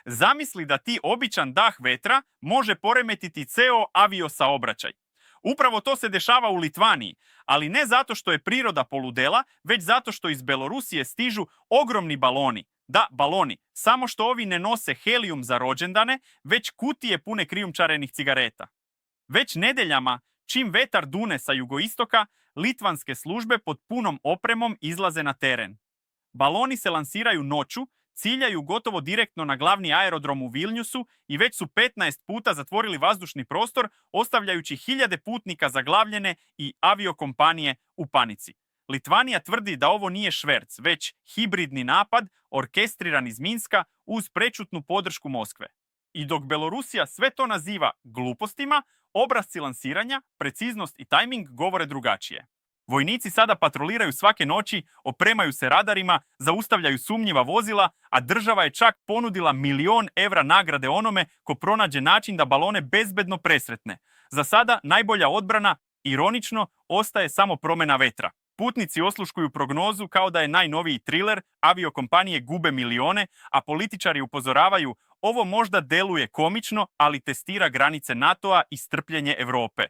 Zamisli da ti običan dah vetra može poremetiti ceo aviosaobraćaj. Upravo to se dešava u Litvaniji, ali ne zato što je priroda poludela, već zato što iz Belorusije stižu ogromni baloni. Da, baloni, samo što ovi ne nose helijum za rođendane, već kutije pune krijumčarenih cigareta. Već nedeljama, čim vetar dune sa jugoistoka, litvanske službe pod punom opremom izlaze na teren. Baloni se lansiraju noću, ciljaju gotovo direktno na glavni aerodrom u Vilniusu i već su 15 puta zatvorili vazdušni prostor, ostavljajući hiljade putnika zaglavljene i aviokompanije u panici. Litvanija tvrdi da ovo nije šverc, već hibridni napad orkestriran iz Minska uz prečutnu podršku Moskve. I dok Belorusija sve to naziva glupostima, obrasci lansiranja, preciznost i tajming govore drugačije. Vojnici sada patroliraju svake noći, opremaju se radarima, zaustavljaju sumnjiva vozila, a država je čak ponudila 1.000.000 € nagrade onome ko pronađe način da balone bezbedno presretne. Za sada najbolja odbrana, ironično, ostaje samo promjena vetra. Putnici osluškuju prognozu kao da je najnoviji triler, aviokompanije gube milione, a političari upozoravaju ovo možda deluje komično, ali testira granice NATO-a i strpljenje Europe.